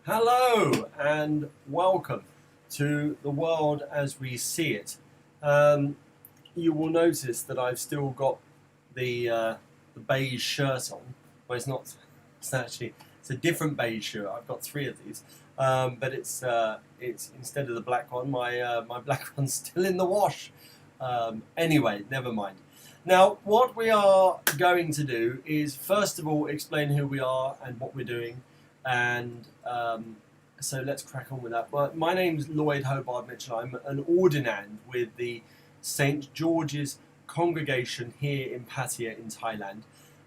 Hello and welcome to the world as we see it. You will notice that I've still got the beige shirt on. Well, it's not. It's a different beige shirt. I've got three of these, but it's instead of the black one. My black one's still in the wash. Anyway, never mind. Now, what we are going to do is first of all explain who we are and what we're doing. And so let's crack on with that. Well, my name's Lloyd Hobart Mitchell. I'm an ordinand with the St. George's congregation here in Pattaya in Thailand.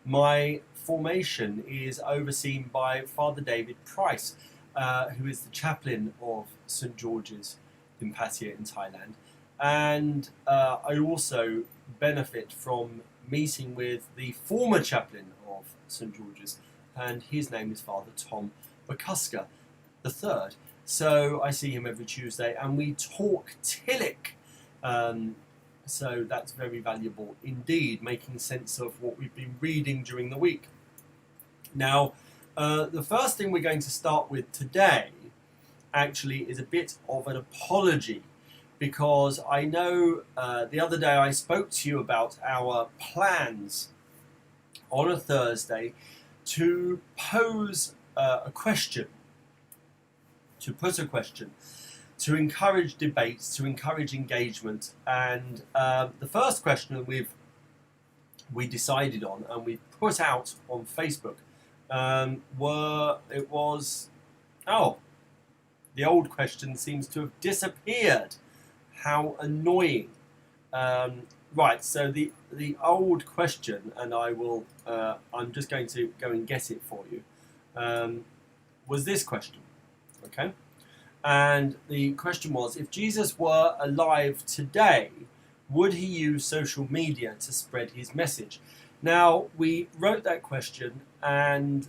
My formation is overseen by Father David Price, who is the chaplain of St. George's in Pattaya in Thailand. And I also benefit from meeting with the former chaplain of St. George's, and his name is Father Tom Bakuska III. So I see him every Tuesday and we talk Tillich. So that's very valuable indeed, making sense of what we've been reading during the week. Now, the first thing we're going to start with today actually is a bit of an apology, because I know the other day I spoke to you about our plans on a Thursday to pose a question, to put a question, to encourage debates, to encourage engagement. And the first question that we decided on and we put out on Facebook the old question seems to have disappeared. How annoying. Right, so the old question, and I'm just going to go and get it for you, was this question, okay? And the question was, if Jesus were alive today, would he use social media to spread his message? Now, we wrote that question, and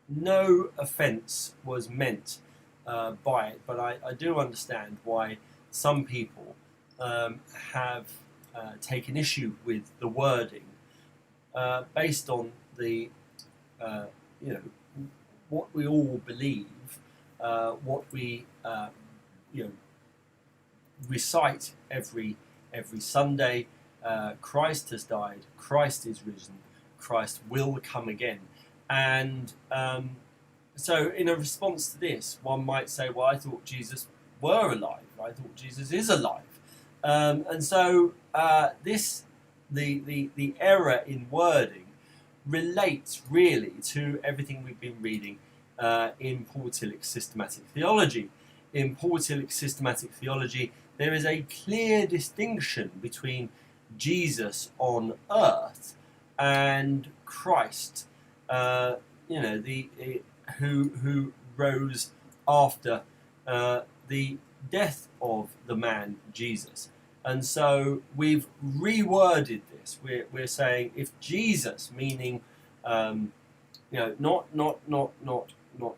no offence was meant by it, but I do understand why some people have taken issue with the wording based on the what we all believe, what we recite every Sunday. Christ has died, Christ is risen, Christ will come again. And so in a response to this, one might say, well, I thought Jesus were alive. I thought Jesus is alive. And so the error in wording relates really to everything we've been reading in Paul Tillich's systematic theology. In Paul Tillich's systematic theology, there is a clear distinction between Jesus on earth and Christ, who rose after the death of the man Jesus. And so we've reworded this. We're saying if Jesus, meaning not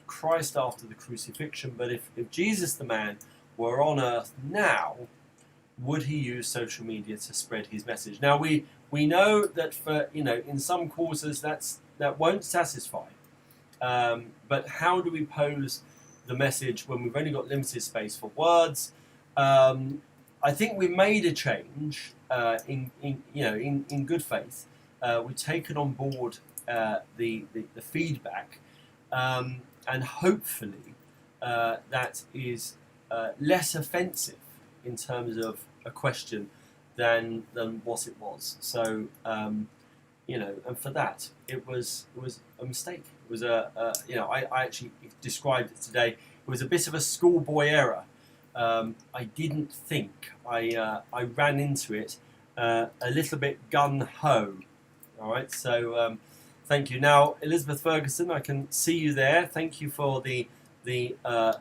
Christ after the crucifixion, but if Jesus the man were on earth now, would he use social media to spread his message? Now we know that for in some quarters that won't satisfy. But how do we pose the message when we've only got limited space for words? I think we made a change in good faith. We've taken on board the feedback, and hopefully that is less offensive in terms of a question than what it was. So and for that it was a mistake. It was I actually described it today. It was a bit of a schoolboy error. I didn't think. I ran into it a little bit gun-ho. All right, so thank you. Now, Elizabeth Ferguson, I can see you there. Thank you for the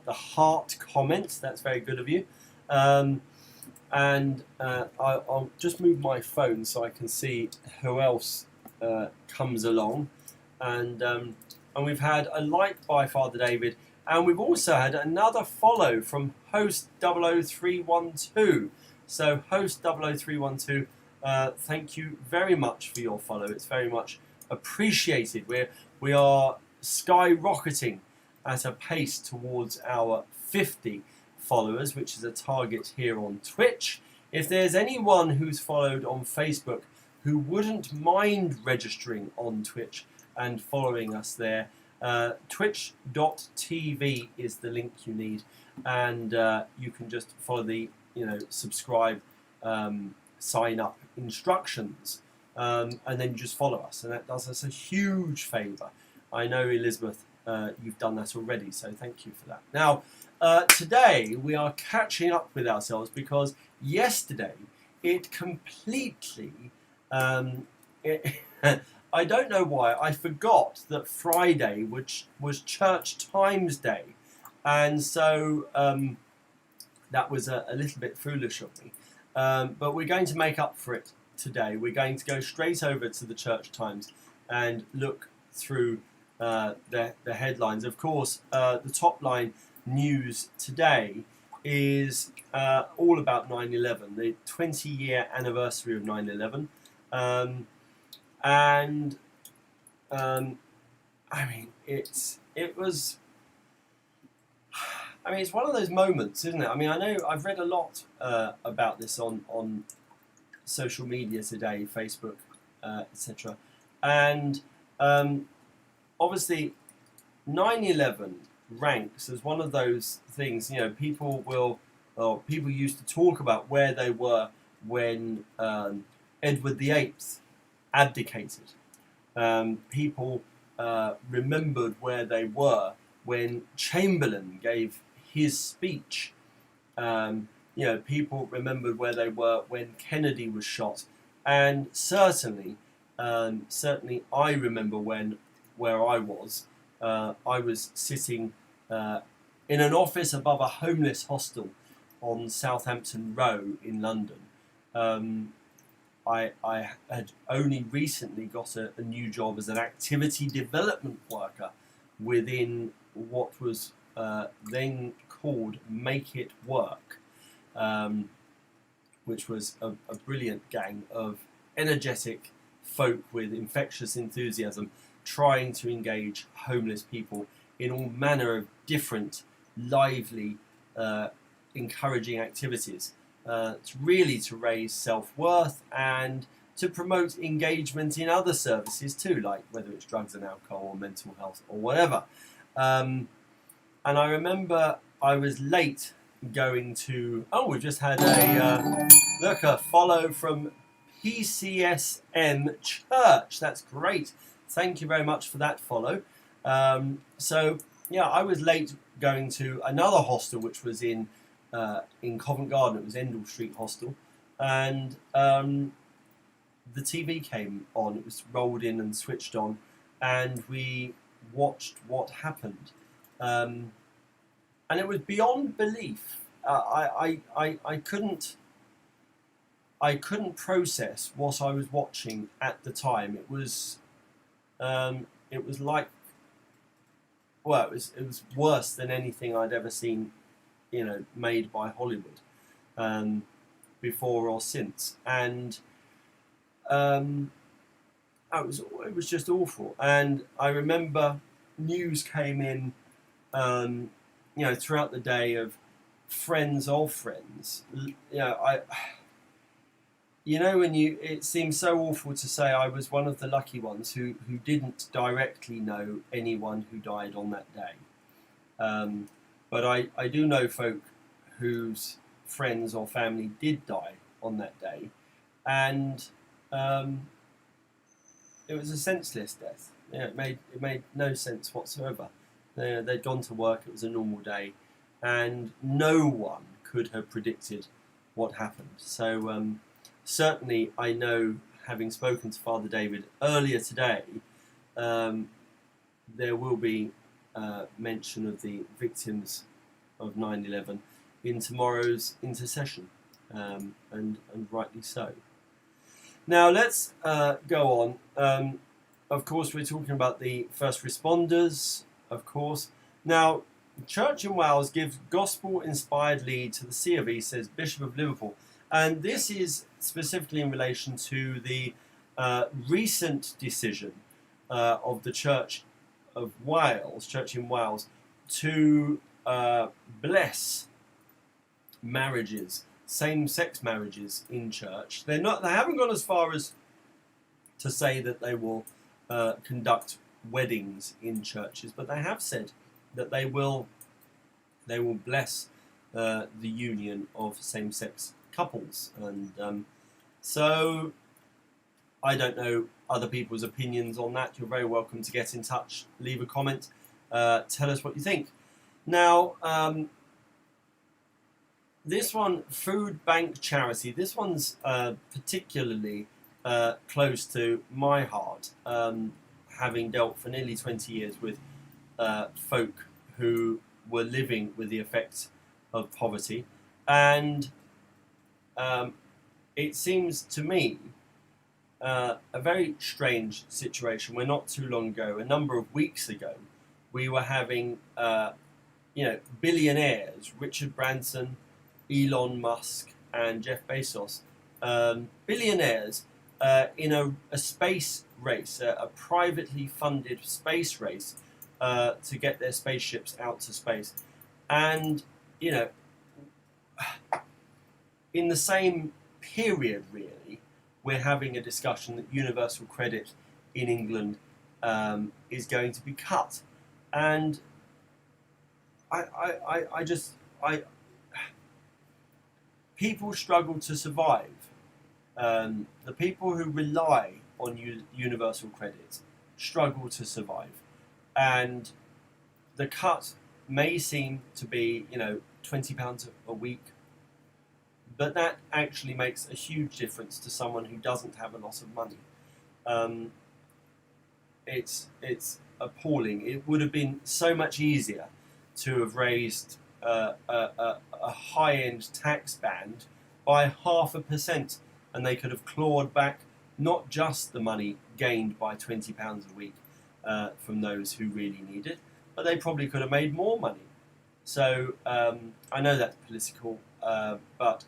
heart comment. That's very good of you. And I'll just move my phone so I can see who else comes along. And we've had a like by Father David. And we've also had another follow from host 00312. So host 00312, thank you very much for your follow. It's very much appreciated. We are skyrocketing at a pace towards our 50 followers, which is a target here on Twitch. If there's anyone who's followed on Facebook who wouldn't mind registering on Twitch and following us there, twitch.tv is the link you need, and you can just follow the subscribe, sign up instructions, and then you just follow us, and that does us a huge favour. I know, Elizabeth, you've done that already, so thank you for that. Now, today we are catching up with ourselves because yesterday it completely I don't know why I forgot that Friday, which was Church Times Day, and so that was a little bit foolish of me. But we're going to make up for it today. We're going to go straight over to the Church Times and look through the headlines. Of course, the top line news today is all about 9/11, the 20-year anniversary of 9/11. And I mean, it's one of those moments, isn't it? I mean, I know I've read a lot about this on social media today, Facebook, etc. And obviously, 9/11 ranks as one of those things. People used to talk about where they were when Edward VIII abdicated. People remembered where they were when Chamberlain gave his speech. People remembered where they were when Kennedy was shot, and certainly I remember where I was. I was sitting in an office above a homeless hostel on Southampton Row in London. I had only recently got a new job as an activity development worker within what was then called Make It Work, which was a brilliant gang of energetic folk with infectious enthusiasm trying to engage homeless people in all manner of different, lively, encouraging activities. Really to raise self-worth and to promote engagement in other services too, like whether it's drugs and alcohol or mental health or whatever. And I remember I was late going to... Oh, we've just had a follow from PCSM Church. That's great. Thank you very much for that follow. So, yeah, I was late going to another hostel, which was in Covent Garden. It was Endell Street Hostel, and the TV came on. It was rolled in and switched on, and we watched what happened, and it was beyond belief. I couldn't process what I was watching at the time. It was like, well, it was worse than anything I'd ever seen, made by Hollywood, before or since, and it was just awful. And I remember news came in, throughout the day of friends of friends. It seems so awful to say I was one of the lucky ones who didn't directly know anyone who died on that day. But I do know folk whose friends or family did die on that day, and it was a senseless death. It made no sense whatsoever. They'd gone to work, it was a normal day, and no one could have predicted what happened. So certainly I know, having spoken to Father David earlier today, there will be mention of the victims of 9/11 in tomorrow's intercession, and rightly so. Now let's go on. Of course, we're talking about the first responders, of course. Now, Church in Wales gives gospel-inspired lead to the C of E, says Bishop of Liverpool. And this is specifically in relation to the recent decision of the Church in Wales, to bless marriages, same-sex marriages in church. They haven't gone as far as to say that they will conduct weddings in churches, but they have said that they will bless the union of same-sex couples. And so I don't know other people's opinions on that. You're very welcome to get in touch, leave a comment, tell us what you think. Now, this one, Food Bank Charity, this one's particularly close to my heart, having dealt for nearly 20 years with folk who were living with the effects of poverty. And it seems to me a very strange situation where not too long ago, a number of weeks ago, we were having billionaires, Richard Branson, Elon Musk and Jeff Bezos, billionaires in a space race, a privately funded space race to get their spaceships out to space. And, in the same period, really, we're having a discussion that universal credit in England is going to be cut. And people struggle to survive. The people who rely on universal credit struggle to survive. And the cut may seem to be, £20 a week, but that actually makes a huge difference to someone who doesn't have a lot of money. It's appalling. It would have been so much easier to have raised a high-end tax band by 0.5%, and they could have clawed back not just the money gained by £20 a week from those who really need it, but they probably could have made more money. So I know that's political, but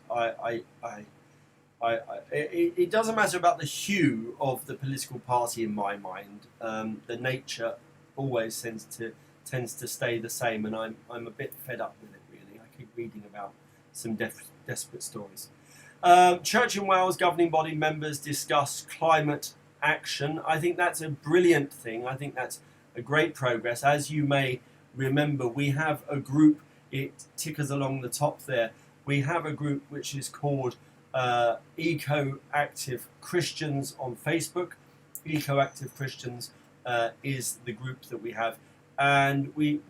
it doesn't matter about the hue of the political party in my mind. The nature always tends to stay the same, and I'm a bit fed up with it, really. I keep reading about some desperate stories. Church in Wales governing body members discuss climate action. I think that's a brilliant thing. I think that's a great progress. As you may remember, we have a group, it tickers along the top there, we have a group which is called Eco-Active Christians on Facebook. Eco-Active Christians is the group that we have. And we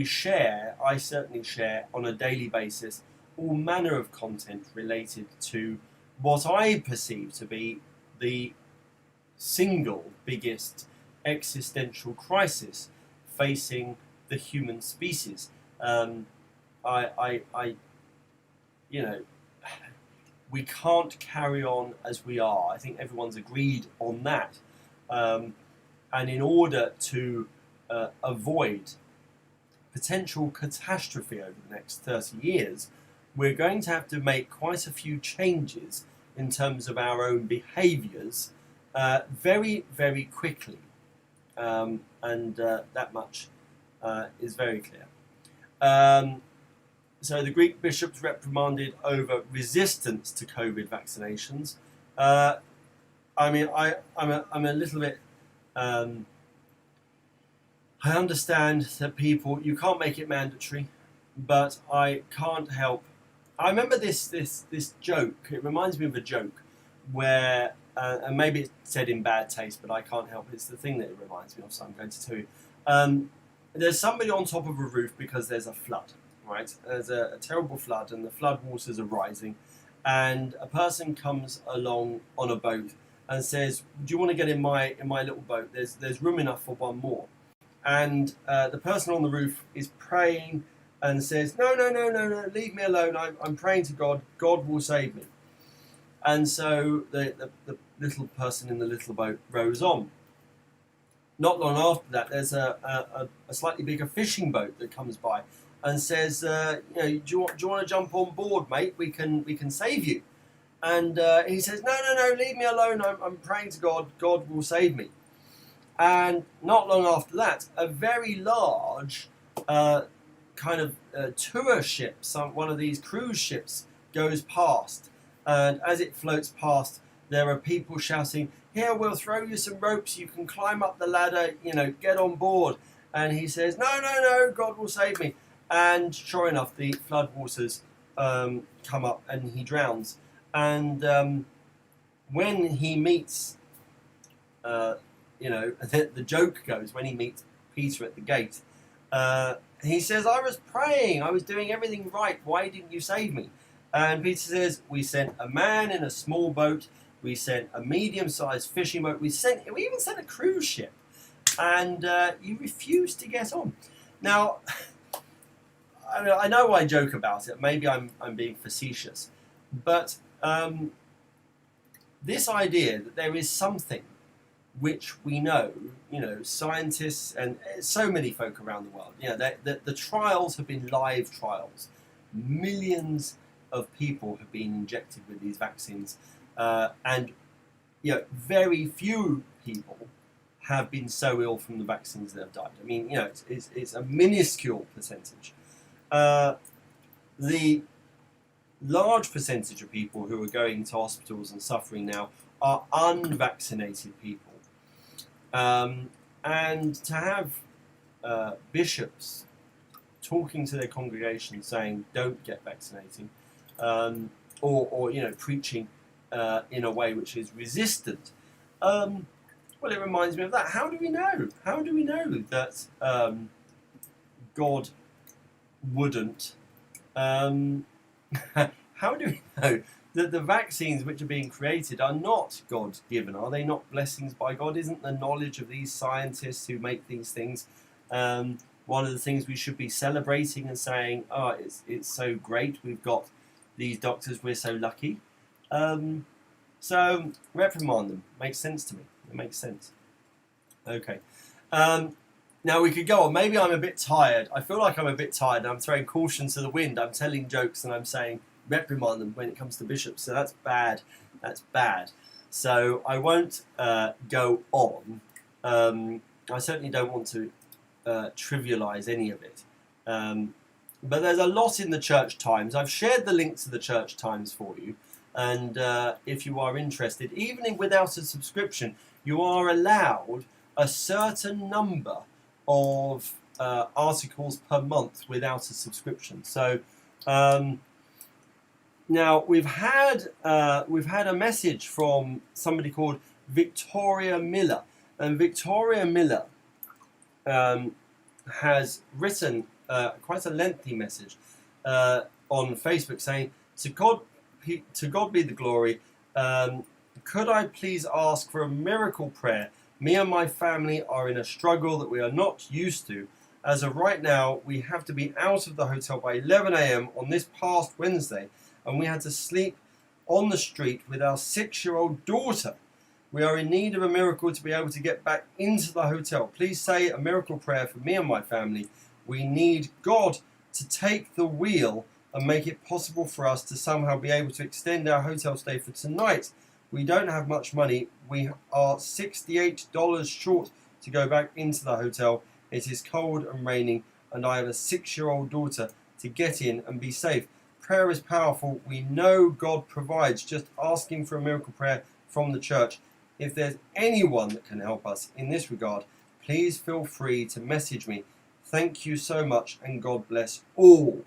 share, I certainly share on a daily basis, all manner of content related to what I perceive to be the single biggest existential crisis facing the human species. We can't carry on as we are. I think everyone's agreed on that. And in order to avoid potential catastrophe over the next 30 years, we're going to have to make quite a few changes in terms of our own behaviours very, very quickly. And that much is very clear. So the Greek bishops reprimanded over resistance to COVID vaccinations. I'm a little bit... I understand that people, you can't make it mandatory, but I can't help. I remember this joke. It reminds me of a joke where, and maybe it's said in bad taste, but I can't help it. It's the thing that it reminds me of, so I'm going to tell you. There's somebody on top of a roof because there's a flood, right? There's a terrible flood, and the flood waters are rising, and a person comes along on a boat and says, "Do you want to get in my little boat? There's room enough for one more." And the person on the roof is praying and says, no, leave me alone. I'm praying to God. God will save me. And so the little person in the little boat rows on. Not long after that, there's a slightly bigger fishing boat that comes by and says, do you want to jump on board, mate? We can save you. And he says, no, leave me alone. I'm praying to God. God will save me. And not long after that, a very large kind of tour ship, one of these cruise ships goes past, and as it floats past, there are people shouting, "Here, we'll throw you some ropes, you can climb up the ladder, get on board." And he says, "No, no, no, God will save me." And sure enough, the flood waters come up and he drowns. And when he meets, the joke goes, when he meets Peter at the gate, he says, "I was praying, I was doing everything right, why didn't you save me?" And Peter says, "We sent a man in a small boat, we sent a medium-sized fishing boat, we even sent a cruise ship, and you refused to get on." Now, I know I joke about it, maybe I'm being facetious, but this idea that there is something which we know, scientists and so many folk around the world, the trials have been live trials. Millions of people have been injected with these vaccines, and very few people have been so ill from the vaccines that have died. I mean, it's a minuscule percentage. The large percentage of people who are going to hospitals and suffering now are unvaccinated people. And to have bishops talking to their congregation saying, "Don't get vaccinated," or preaching in a way which is resistant, well, it reminds me of that. How do we know? How do we know that God wouldn't? How do we know that the vaccines which are being created are not God-given? Are they not blessings by God? Isn't the knowledge of these scientists who make these things one of the things we should be celebrating and saying, "Oh, it's so great, we've got these doctors, we're so lucky"? So reprimand them. Makes sense to me. It makes sense. Okay. Now we could go on. Maybe I'm a bit tired. I feel like I'm a bit tired. I'm throwing caution to the wind. I'm telling jokes and I'm saying reprimand them when it comes to bishops. So that's bad. That's bad. So I won't go on. I certainly don't want to trivialise any of it. But there's a lot in the Church Times. I've shared the link to the Church Times for you. And if you are interested, even without a subscription, you are allowed a certain number of articles per month without a subscription. So now we've had a message from somebody called Victoria Miller, and Victoria Miller has written quite a lengthy message on Facebook saying, to God be the glory. Could I please ask for a miracle prayer? Me and my family are in a struggle that we are not used to. As of right now, we have to be out of the hotel by 11 a.m. on this past Wednesday, and we had to sleep on the street with our 6-year-old daughter. We are in need of a miracle to be able to get back into the hotel. Please say a miracle prayer for me and my family. We need God to take the wheel and make it possible for us to somehow be able to extend our hotel stay for tonight. We don't have much money. We are $68 short to go back into the hotel. It is cold and raining, and I have a 6-year-old daughter to get in and be safe. Prayer is powerful. We know God provides. Just asking for a miracle prayer from the church. If there's anyone that can help us in this regard, please feel free to message me. Thank you so much, and God bless all.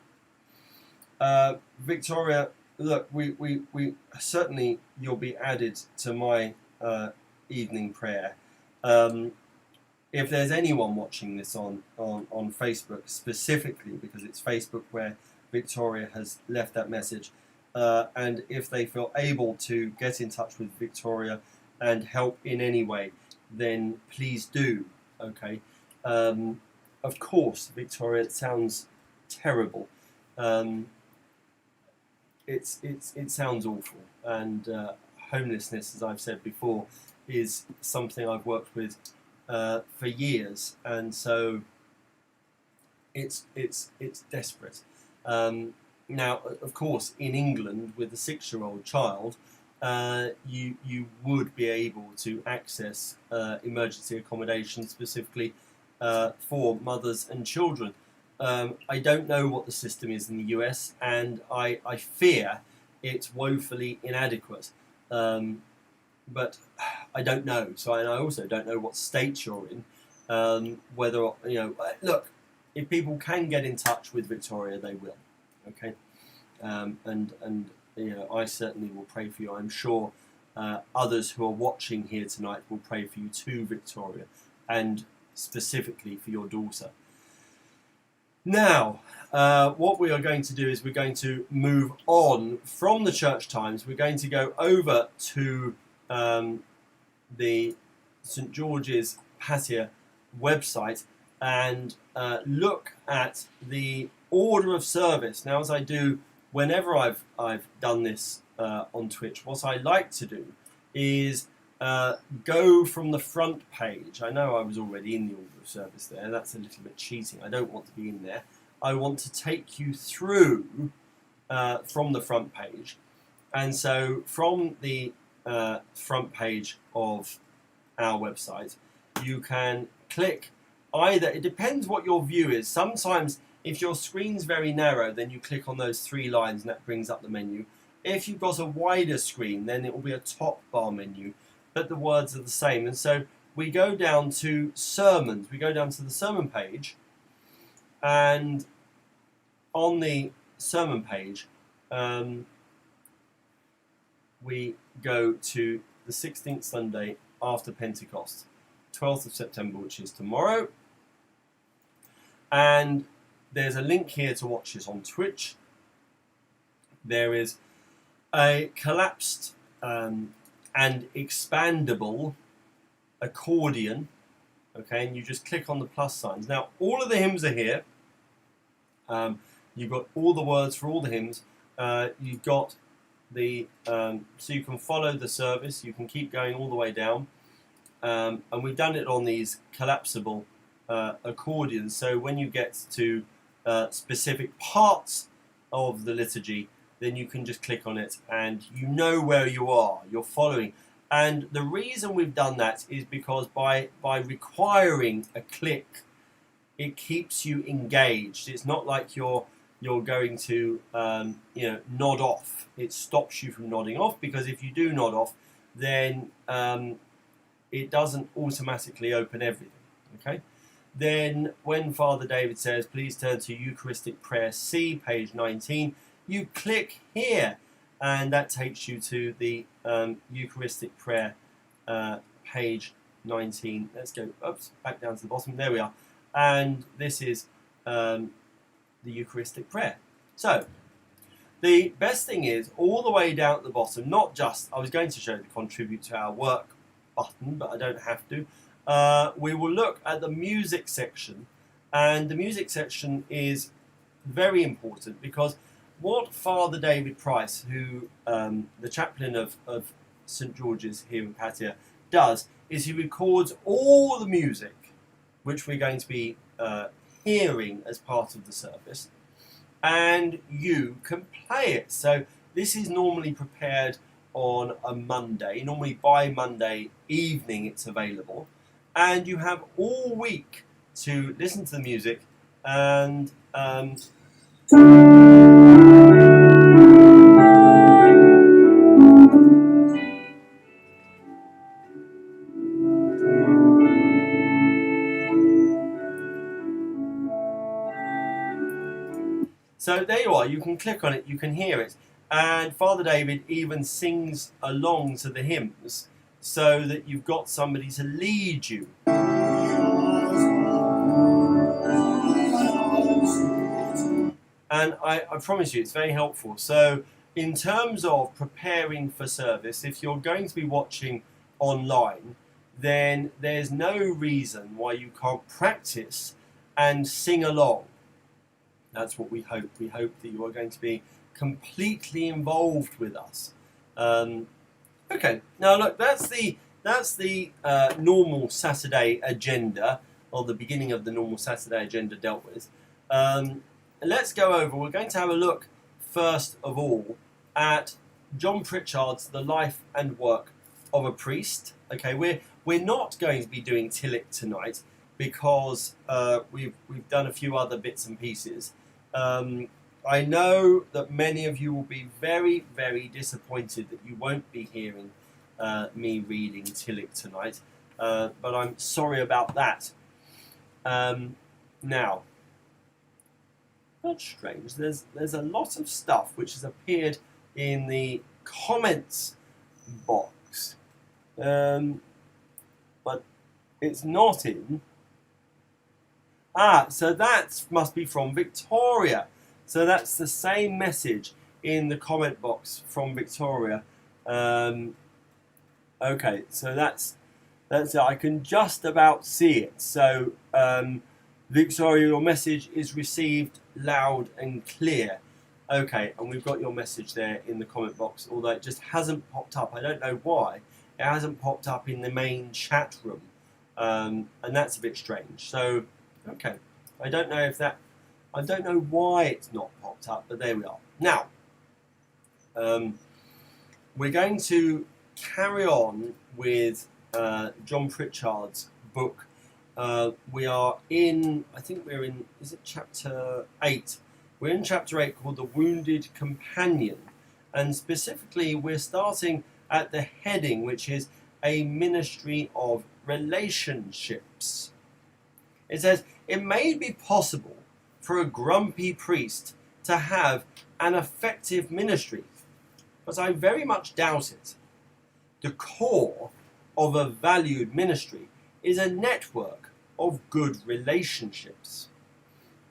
Victoria, look, we certainly, you'll be added to my evening prayer. If there's anyone watching this on Facebook specifically, because it's Facebook where Victoria has left that message, and if they feel able to get in touch with Victoria and help in any way, then please do. Okay. Of course, Victoria, it sounds terrible. It sounds awful, and homelessness, as I've said before, is something I've worked with for years, and so it's desperate. Now, of course, in England, with a 6-year-old child, you would be able to access emergency accommodation specifically for mothers and children. I don't know what the system is in the US, and I fear it's woefully inadequate. But I don't know. So, and I also don't know what state you're in. Whether, look, if people can get in touch with Victoria, they will. Okay, and I certainly will pray for you. I'm sure others who are watching here tonight will pray for you too, Victoria, and specifically for your daughter. Now, what we are going to do is we're going to move on from the Church Times. We're going to go over to the St George's Pater website and look at the order of service. Now, as I do whenever I've done this on Twitch, what I like to do is go from the front page. I know I was already in the order of service there. That's a little bit cheating. I don't want to be in there. I want to take you through from the front page. And so from the front page of our website, you can click either, it depends what your view is. Sometimes if your screen's very narrow, then you click on those three lines and that brings up the menu. If you've got a wider screen, then it will be a top bar menu, but the words are the same. And so we go down to sermons. We go down to the sermon page, and on the sermon page, we go to the 16th Sunday after Pentecost, 12th of September, which is tomorrow. And there's a link here to watch this on Twitch. There is a collapsed and expandable accordion, okay, and you just click on the plus signs. Now, all of the hymns are here. You've got all the words for all the hymns. You've got the so you can follow the service. You can keep going all the way down, and we've done it on these collapsible accordions. So when you get to specific parts of the liturgy, then you can just click on it and you know where you are, you're following. And the reason we've done that is because by requiring a click, it keeps you engaged. It's not like you're going to nod off. It stops you from nodding off, because if you do nod off, then it doesn't automatically open everything. Okay. Then when Father David says, please turn to Eucharistic Prayer C, page 19, you click here, and that takes you to the Eucharistic Prayer page 19. Let's go back down to the bottom. There we are. And this is the Eucharistic Prayer. So the best thing is, all the way down at the bottom, not just, I was going to show the contribute to our work button, but I don't have to. We will look at the music section, and the music section is very important, because what Father David Price, who the chaplain of St George's here in Patia, does is he records all the music which we're going to be hearing as part of the service, and you can play it. So this is normally prepared on a Monday. Normally by Monday evening it's available, and you have all week to listen to the music and so there you are. You can click on it, you can hear it, and Father David even sings along to the hymns, so that you've got somebody to lead you. And I promise you, it's very helpful. So in terms of preparing for service, if you're going to be watching online, then there's no reason why you can't practice and sing along. That's what we hope. We hope that you are going to be completely involved with us. Okay, now look, that's the normal Saturday agenda, or the beginning of the normal Saturday agenda dealt with. Let's go over. We're going to have a look first of all at John Pritchard's The Life and Work of a Priest. Okay, we're not going to be doing Tillich tonight. because we've done a few other bits and pieces. I know that many of you will be very, very disappointed that you won't be hearing me reading Tillich tonight, but I'm sorry about that. Now, that's strange. There's a lot of stuff which has appeared in the comments box, but it's not in. So that must be from Victoria. So that's the same message in the comment box from Victoria. Okay, so that's it. I can just about see it. So Victoria, your message is received loud and clear. Okay, and we've got your message there in the comment box, although it just hasn't popped up. I don't know why. It hasn't popped up in the main chat room, and that's a bit strange. So, okay, I don't know why it's not popped up, but there we are. Now, we're going to carry on with John Pritchard's book. We are in, I think we're in, is it chapter 8? We're in chapter 8 called The Wounded Companion. And specifically, we're starting at the heading, which is a ministry of relationships. It says, it may be possible for a grumpy priest to have an effective ministry, but I very much doubt it. The core of a valued ministry is a network of good relationships.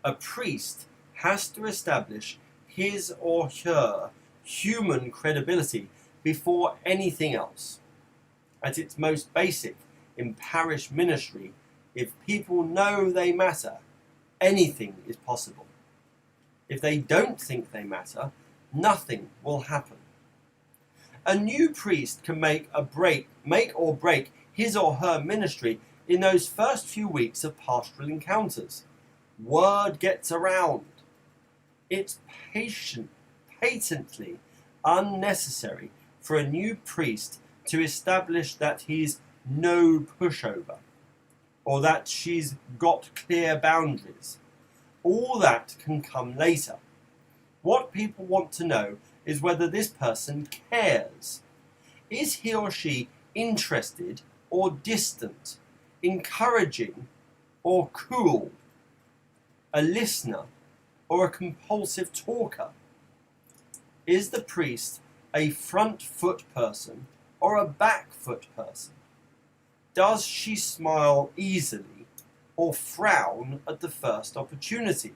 A priest has to establish his or her human credibility before anything else. At its most basic, in parish ministry, if people know they matter, anything is possible. If they don't think they matter, nothing will happen. A new priest can make or break his or her ministry in those first few weeks of pastoral encounters. Word gets around. It's patently unnecessary for a new priest to establish that he's no pushover, or that she's got clear boundaries. All that can come later. What people want to know is whether this person cares. Is he or she interested or distant, encouraging or cool, a listener or a compulsive talker? Is the priest a front foot person or a back foot person? Does she smile easily or frown at the first opportunity?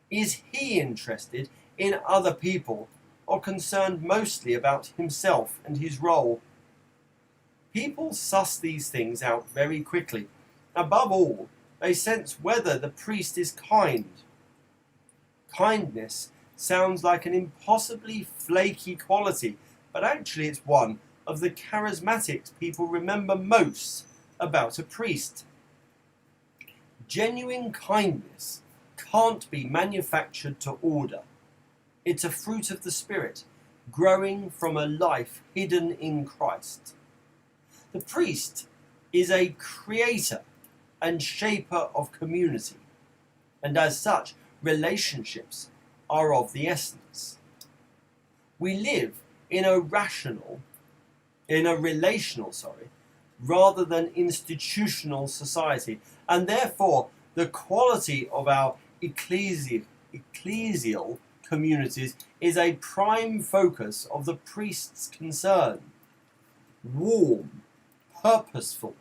Is he interested in other people or concerned mostly about himself and his role? People suss these things out very quickly. Above all, they sense whether the priest is kind. Kindness sounds like an impossibly flaky quality, but actually it's one of the charismatics people remember most about a priest. Genuine kindness can't be manufactured to order. It's a fruit of the Spirit, growing from a life hidden in Christ. The priest is a creator and shaper of community, and as such, relationships are of the essence. We live in a relational, rather than institutional society, and therefore the quality of our ecclesial communities is a prime focus of the priest's concern. Warm, purposeful,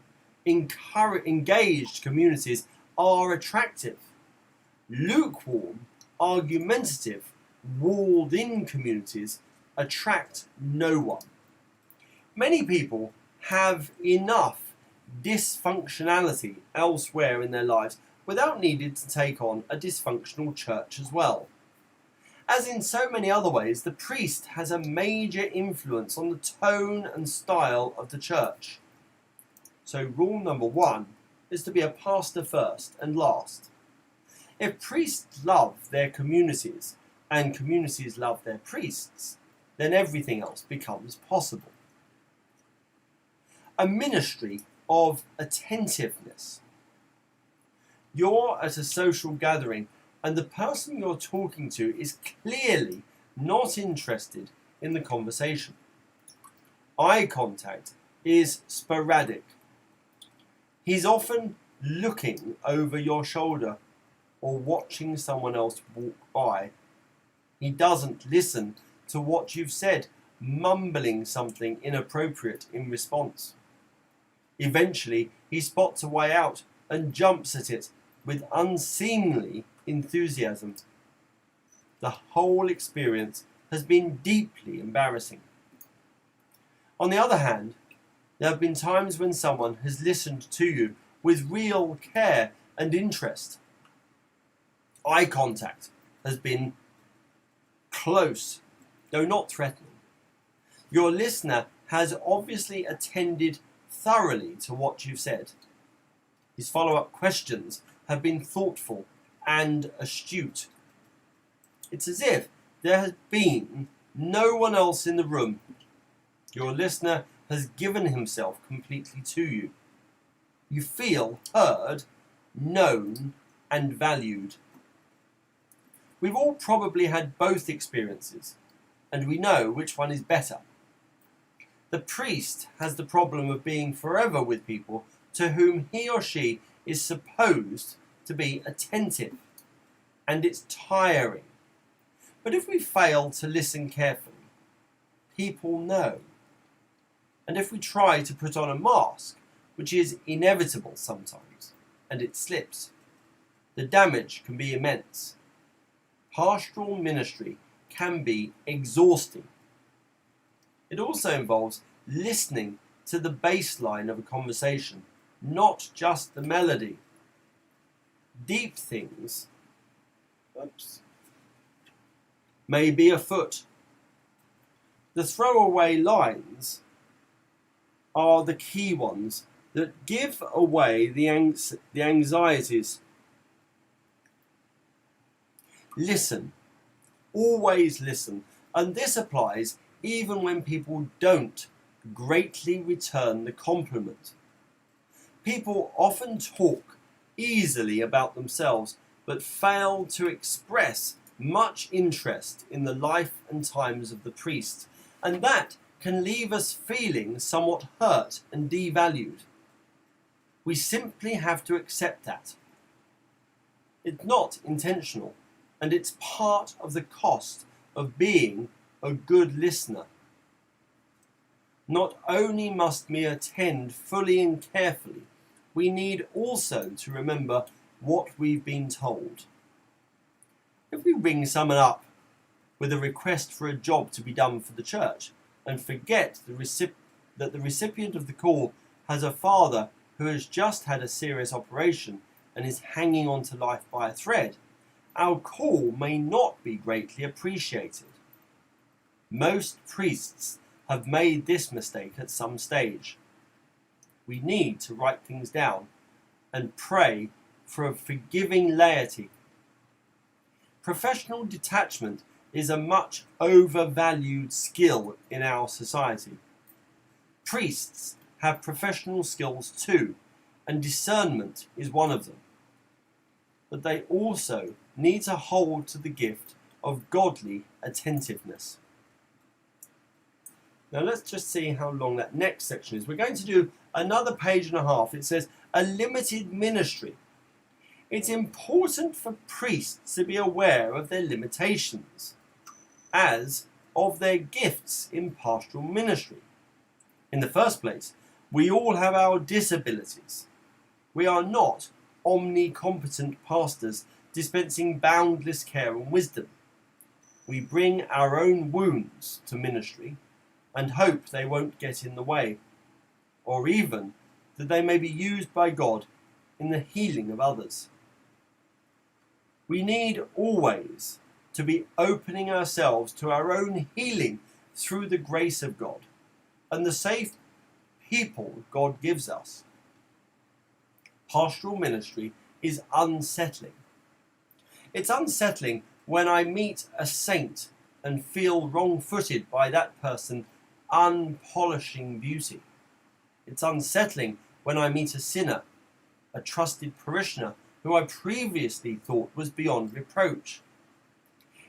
engaged communities are attractive. Lukewarm, argumentative, walled-in communities attract no one. Many people have enough dysfunctionality elsewhere in their lives without needing to take on a dysfunctional church as well. As in so many other ways, the priest has a major influence on the tone and style of the church. So rule number 1 is to be a pastor first and last. If priests love their communities and communities love their priests, then everything else becomes possible. A ministry of attentiveness. You're at a social gathering and the person you're talking to is clearly not interested in the conversation. Eye contact is sporadic. He's often looking over your shoulder or watching someone else walk by. He doesn't listen to what you've said, mumbling something inappropriate in response. Eventually, he spots a way out and jumps at it with unseemly enthusiasm. The whole experience has been deeply embarrassing. On the other hand, there have been times when someone has listened to you with real care and interest. Eye contact has been close, though not threatening. Your listener has obviously attended thoroughly to what you've said. His follow-up questions have been thoughtful and astute. It's as if there has been no one else in the room. Your listener has given himself completely to you. You feel heard, known, and valued. We've all probably had both experiences, and we know which one is better. The priest has the problem of being forever with people to whom he or she is supposed to be attentive, and it's tiring. But if we fail to listen carefully, people know. And if we try to put on a mask, which is inevitable sometimes, and it slips, the damage can be immense. Pastoral ministry can be exhausting. It also involves listening to the baseline of a conversation, not just the melody. Deep things may be afoot. The throwaway lines are the key ones that give away the anxieties. Listen. Always listen. And this applies even when people don't greatly return the compliment. People often talk easily about themselves, but fail to express much interest in the life and times of the priest, and that can leave us feeling somewhat hurt and devalued. We simply have to accept that. It's not intentional, and it's part of the cost of being a good listener. Not only must we attend fully and carefully, we need also to remember what we've been told. If we ring someone up with a request for a job to be done for the church and forget that the recipient of the call has a father who has just had a serious operation and is hanging on to life by a thread, our call may not be greatly appreciated. Most priests have made this mistake at some stage. We need to write things down and pray for a forgiving laity. Professional detachment is a much overvalued skill in our society. Priests have professional skills too, and discernment is one of them. But they also need to hold to the gift of godly attentiveness. Now let's just see how long that next section is. We're going to do another page and a half. It says, a limited ministry. It's important for priests to be aware of their limitations, as of their gifts in pastoral ministry. In the first place, we all have our disabilities. We are not omnicompetent pastors dispensing boundless care and wisdom. We bring our own wounds to ministry and hope they won't get in the way, or even that they may be used by God in the healing of others. We need always to be opening ourselves to our own healing through the grace of God and the safe people God gives us. Pastoral ministry is unsettling. It's unsettling when I meet a saint and feel wrong-footed by that person unpolishing beauty. It's unsettling when I meet a sinner, a trusted parishioner, who I previously thought was beyond reproach.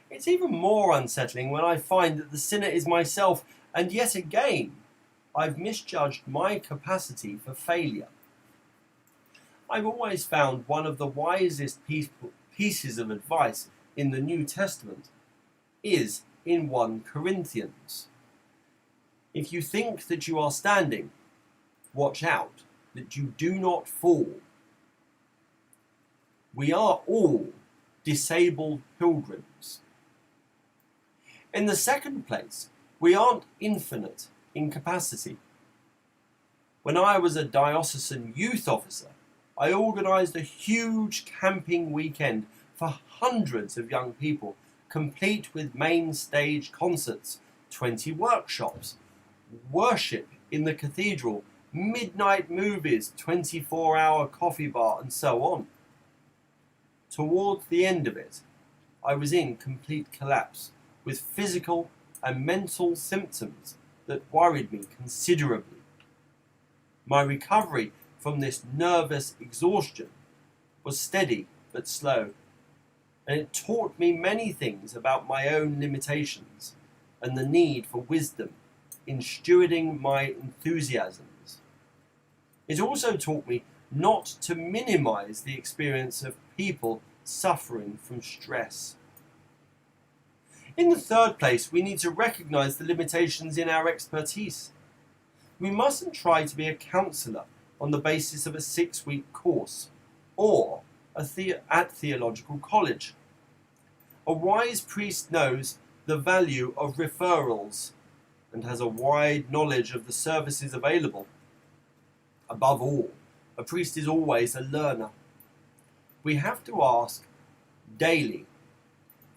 It's even more unsettling when I find that the sinner is myself, and yet again I've misjudged my capacity for failure. I've always found one of the wisest pieces of advice in the New Testament is in 1 Corinthians. If you think that you are standing, watch out that you do not fall. We are all disabled pilgrims. In the second place, we aren't infinite in capacity. When I was a diocesan youth officer, I organised a huge camping weekend for hundreds of young people, complete with main stage concerts, 20 workshops, worship in the cathedral, midnight movies, 24-hour coffee bar, and so on. Towards the end of it, I was in complete collapse, with physical and mental symptoms that worried me considerably. My recovery from this nervous exhaustion was steady but slow, and it taught me many things about my own limitations and the need for wisdom in stewarding my enthusiasms. It also taught me not to minimize the experience of people suffering from stress. In the third place, we need to recognize the limitations in our expertise. We mustn't try to be a counsellor on the basis of a 6-week course or at theological college. A wise priest knows the value of referrals and has a wide knowledge of the services available. Above all, a priest is always a learner. We have to ask daily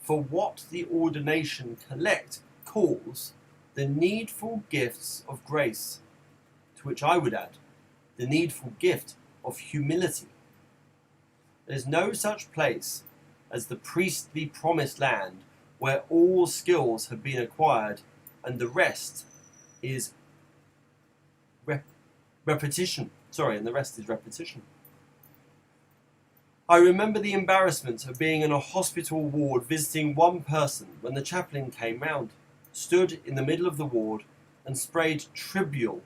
for what the ordination collect calls the needful gifts of grace, to which I would add the needful gift of humility. There's no such place as the priestly promised land where all skills have been acquired and the rest is repetition. I remember the embarrassment of being in a hospital ward visiting one person when the chaplain came round, stood in the middle of the ward and sprayed trivial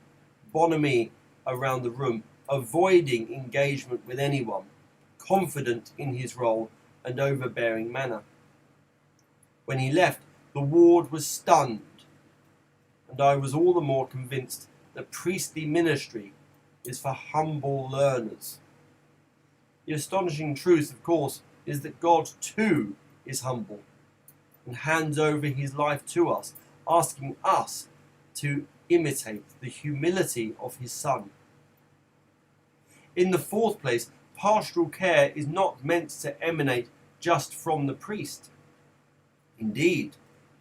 bonhomie around the room, avoiding engagement with anyone, confident in his role and overbearing manner. When he left, the ward was stunned, and I was all the more convinced that priestly ministry is for humble learners. The astonishing truth, of course, is that God too is humble and hands over his life to us, asking us to imitate the humility of his Son. In the fourth place, pastoral care is not meant to emanate just from the priest. Indeed,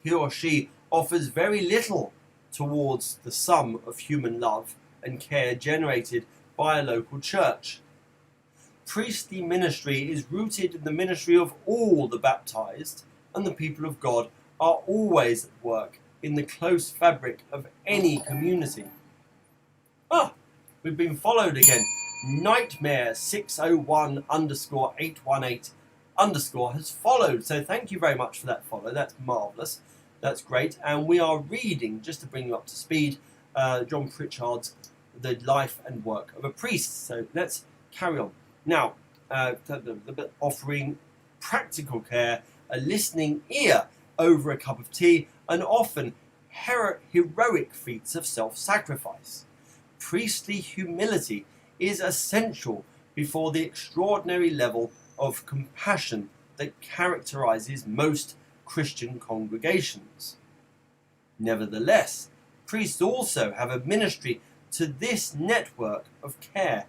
he or she offers very little towards the sum of human love and care generated by a local church. Priestly ministry is rooted in the ministry of all the baptized, and the people of God are always at work in the close fabric of any community. We've been followed again. Nightmare 601_818_ has followed. So thank you very much for that follow. That's marvellous. That's great. And we are reading, just to bring you up to speed, John Pritchard's The Life and Work of a Priest. So let's carry on. Now, offering practical care, a listening ear over a cup of tea, and often heroic feats of self-sacrifice. Priestly humility is essential before the extraordinary level of compassion that characterizes most Christian congregations. Nevertheless, priests also have a ministry to this network of care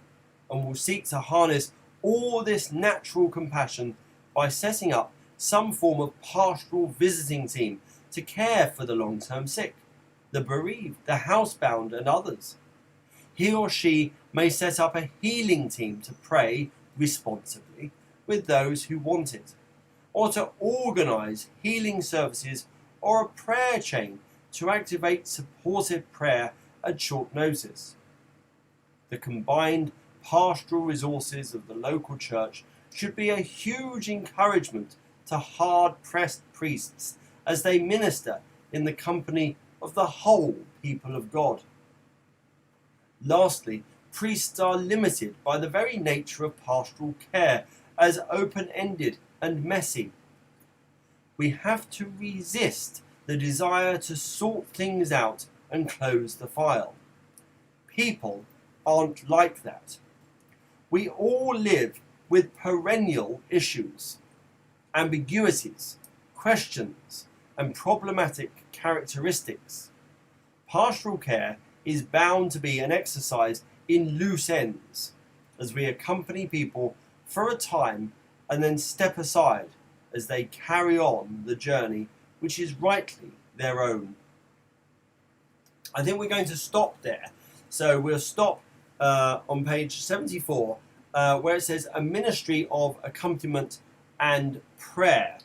and will seek to harness all this natural compassion by setting up some form of pastoral visiting team to care for the long-term sick, the bereaved, the housebound, and others. He or she may set up a healing team to pray responsibly with those who want it, or to organise healing services or a prayer chain to activate supportive prayer at short notice. The combined pastoral resources of the local church should be a huge encouragement to hard-pressed priests as they minister in the company of the whole people of God. Lastly, priests are limited by the very nature of pastoral care as open-ended and messy. We have to resist the desire to sort things out and close the file. People aren't like that. We all live with perennial issues, ambiguities, questions, and problematic characteristics. Pastoral care is bound to be an exercise in loose ends as we accompany people for a time and then step aside as they carry on the journey which is rightly their own. I think we're going to stop there. So we'll stop on page 74 where it says a ministry of accompaniment and prayer.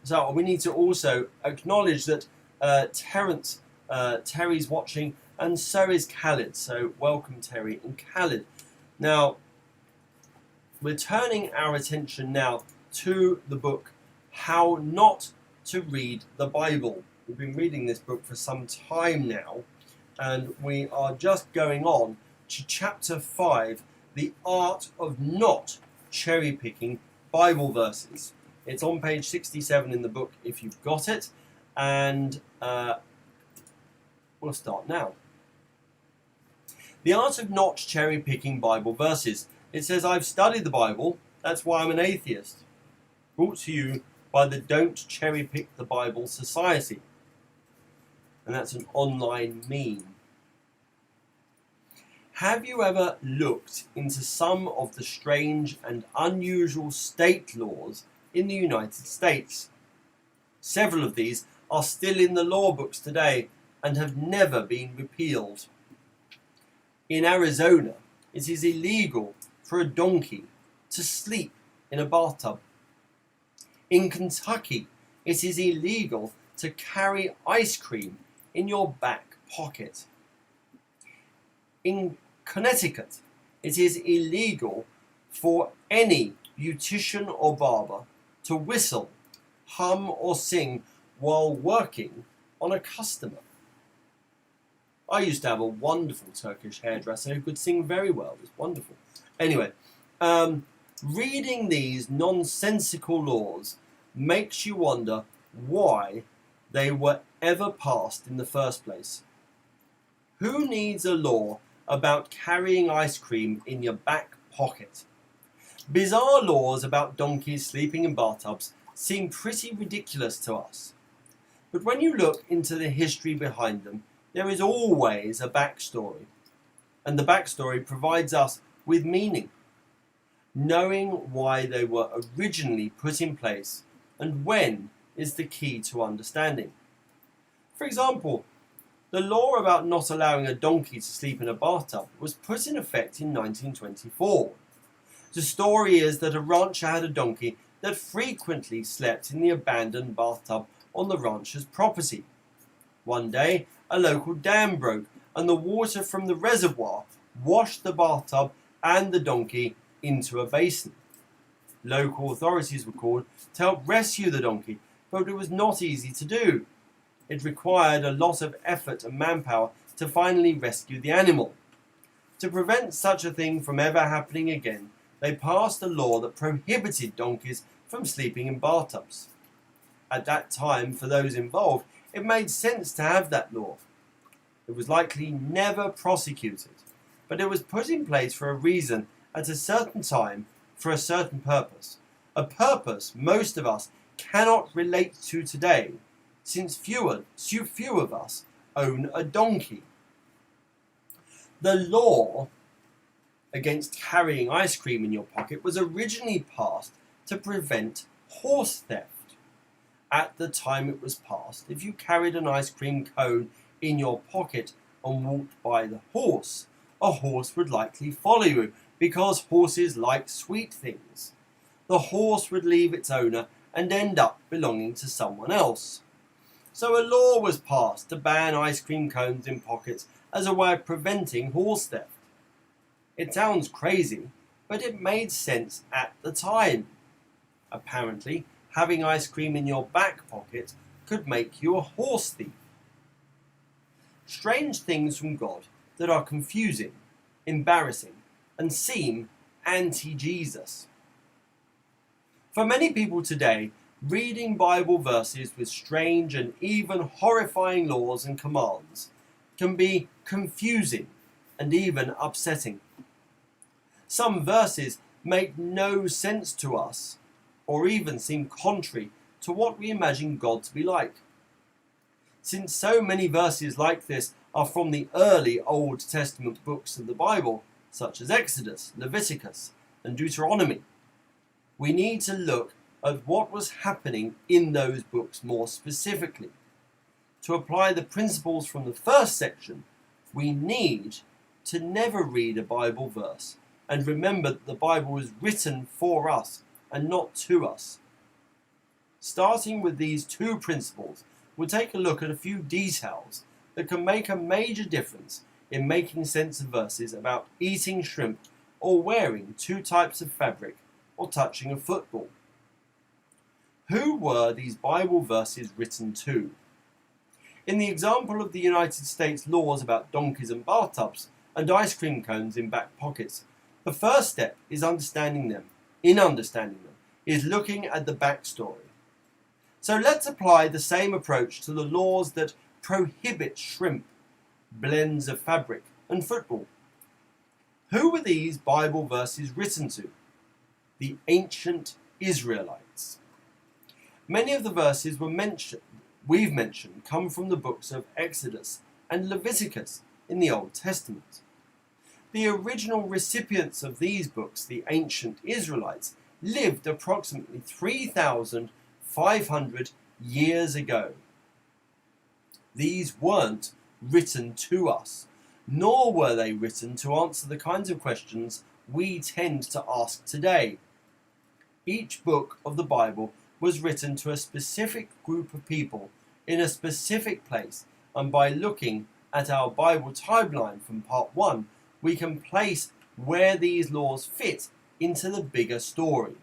So we need to also acknowledge that Terry's watching, and so is Khalid. So welcome, Terry and Khalid. Now, we're turning our attention now to the book How Not to Read the Bible. We've been reading this book for some time now, and we are just going on to chapter 5, The Art of Not Cherry-Picking Bible Verses. It's on page 67 in the book if you've got it, and we'll start now. The art of not cherry-picking Bible verses. It says, I've studied the Bible, that's why I'm an atheist. Brought to you by the Don't Cherry-Pick the Bible Society. And that's an online meme. Have you ever looked into some of the strange and unusual state laws in the United States? Several of these are still in the law books today and have never been repealed. In Arizona, it is illegal for a donkey to sleep in a bathtub. In Kentucky, it is illegal to carry ice cream in your back pocket. In Connecticut, it is illegal for any beautician or barber to whistle, hum or sing while working on a customer. I used to have a wonderful Turkish hairdresser who could sing very well. It was wonderful. Anyway, reading these nonsensical laws makes you wonder why they were ever passed in the first place. Who needs a law about carrying ice cream in your back pocket? Bizarre laws about donkeys sleeping in bathtubs seem pretty ridiculous to us. But when you look into the history behind them, there is always a backstory. And the backstory provides us with meaning. Knowing why they were originally put in place and when is the key to understanding. For example, the law about not allowing a donkey to sleep in a bathtub was put in effect in 1924. The story is that a rancher had a donkey that frequently slept in the abandoned bathtub on the rancher's property. One day, a local dam broke and the water from the reservoir washed the bathtub and the donkey into a basin. Local authorities were called to help rescue the donkey, but it was not easy to do. It required a lot of effort and manpower to finally rescue the animal. To prevent such a thing from ever happening again, they passed a law that prohibited donkeys from sleeping in bathtubs. At that time, for those involved, it made sense to have that law. It was likely never prosecuted, but it was put in place for a reason at a certain time for a certain purpose. A purpose most of us cannot relate to today, since few of us own a donkey. The law against carrying ice cream in your pocket was originally passed to prevent horse theft. At the time it was passed, if you carried an ice cream cone in your pocket and walked by the horse, a horse would likely follow you because horses like sweet things. The horse would leave its owner and end up belonging to someone else. So a law was passed to ban ice cream cones in pockets as a way of preventing horse theft. It sounds crazy, but it made sense at the time. Apparently, having ice cream in your back pocket could make you a horse thief. Strange things from God that are confusing, embarrassing, and seem anti-Jesus. For many people today, reading Bible verses with strange and even horrifying laws and commands can be confusing and even upsetting. Some verses make no sense to us or even seem contrary to what we imagine God to be like. Since so many verses like this are from the early Old Testament books of the Bible, such as Exodus, Leviticus, and Deuteronomy, we need to look at what was happening in those books more specifically. To apply the principles from the first section, we need to never read a Bible verse and remember that the Bible was written for us and not to us. Starting with these two principles, we'll take a look at a few details that can make a major difference in making sense of verses about eating shrimp or wearing two types of fabric or touching a football. Who were these Bible verses written to? In the example of the United States laws about donkeys and bathtubs and ice cream cones in back pockets, the first step is understanding them is looking at the backstory. So let's apply the same approach to the laws that prohibit shrimp, blends of fabric, and football. Who were these Bible verses written to? The ancient Israelites. Many of the verses we've mentioned come from the books of Exodus and Leviticus in the Old Testament. The original recipients of these books, the ancient Israelites, lived approximately 3,500 years ago. These weren't written to us, nor were they written to answer the kinds of questions we tend to ask today. Each book of the Bible was written to a specific group of people in a specific place, and by looking at our Bible timeline from part 1, we can place where these laws fit into the bigger story.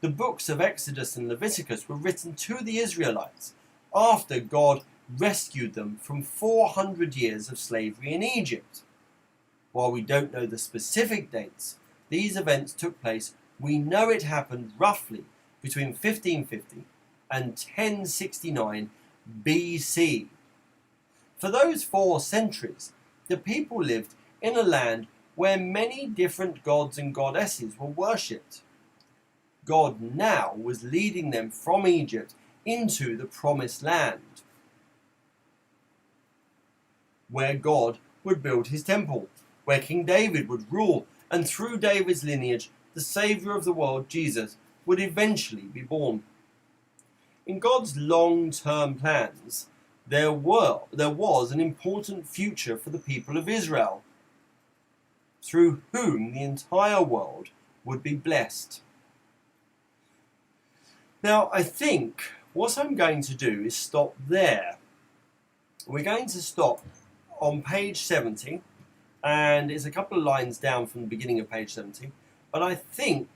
The books of Exodus and Leviticus were written to the Israelites after God rescued them from 400 years of slavery in Egypt. While we don't know the specific dates these events took place, we know it happened roughly between 1550 and 1069 BC. For those 4 centuries, the people lived in a land where many different gods and goddesses were worshipped. God now was leading them from Egypt into the promised land, where God would build his temple, where King David would rule, and through David's lineage, the Saviour of the world, Jesus, would eventually be born. In God's long-term plans, there was an important future for the people of Israel, through whom the entire world would be blessed. Now, I think what I'm going to do is stop there. We're going to stop on page 70, and it's a couple of lines down from the beginning of page 70, but I think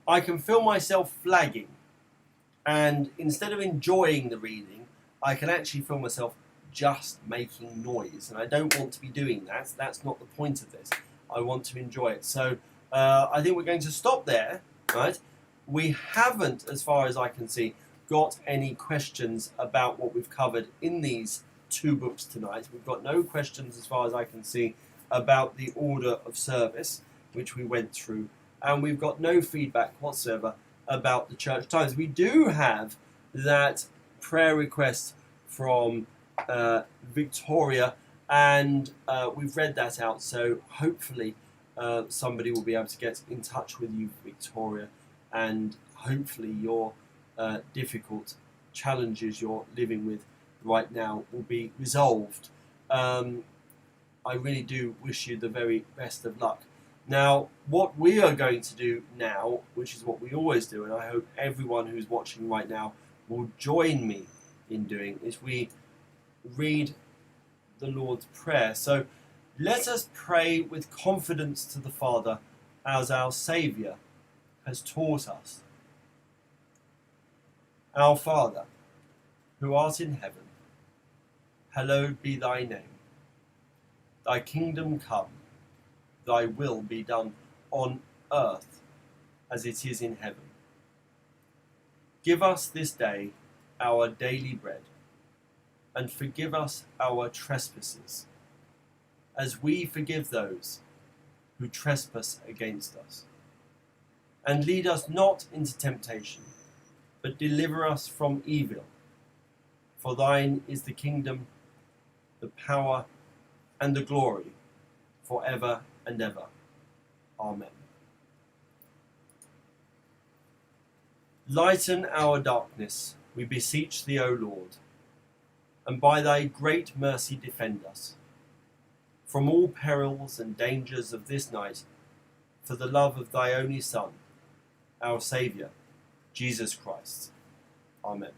I can feel myself flagging, and instead of enjoying the reading, I can actually feel myself just making noise, and I don't want to be doing that. That's not the point of this. I want to enjoy it. So I think we're going to stop there, right? We haven't, as far as I can see, got any questions about what we've covered in these 2 books tonight. We've got no questions, as far as I can see, about the order of service, which we went through, and we've got no feedback whatsoever about the church times. We do have that prayer request from Victoria, and we've read that out, so hopefully somebody will be able to get in touch with you, Victoria, and hopefully your difficult challenges you're living with right now will be resolved. I really do wish you the very best of luck. Now, what we are going to do now, which is what we always do, and I hope everyone who's watching right now will join me in doing, is we read the Lord's Prayer. So let us pray with confidence to the Father as our Saviour has taught us. Our Father, who art in heaven, hallowed be thy name. Thy kingdom come, thy will be done on earth as it is in heaven. Give us this day our daily bread, and forgive us our trespasses, as we forgive those who trespass against us. And lead us not into temptation, but deliver us from evil. For thine is the kingdom, the power, and the glory, for ever and ever. Amen. Lighten our darkness, we beseech thee, O Lord, and by thy great mercy defend us from all perils and dangers of this night, for the love of thy only Son, our Saviour, Jesus Christ. Amen.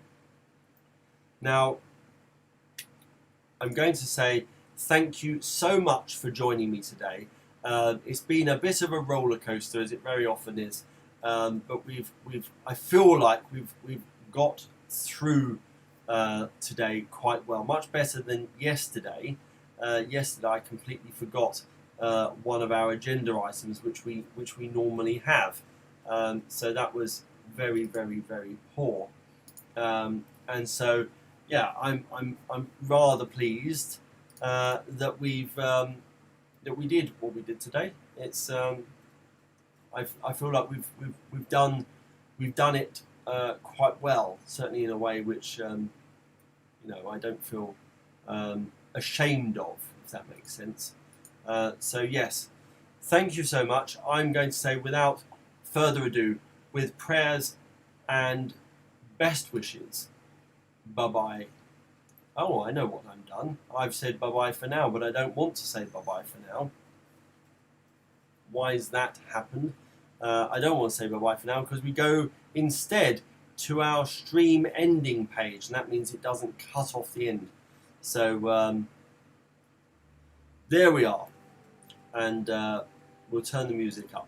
Now, I'm going to say thank you so much for joining me today. It's been a bit of a roller coaster, as it very often is, but I feel like we've got through today quite well, much better than yesterday. Yesterday I completely forgot one of our agenda items, which we normally have, so that was very, very, very poor, and so yeah, I'm rather pleased that we did what we did today. It's I feel like we've done it quite well, certainly in a way which I don't feel ashamed of, if that makes sense. So yes, thank you so much. I'm going to say, without further ado, with prayers and best wishes, bye-bye. Oh, I know what I've done. I've said bye-bye for now, but I don't want to say bye-bye for now. Why has that happened? I don't want to say bye-bye for now, because we go instead to our stream ending page, and that means it doesn't cut off the end. So there we are, and we'll turn the music up.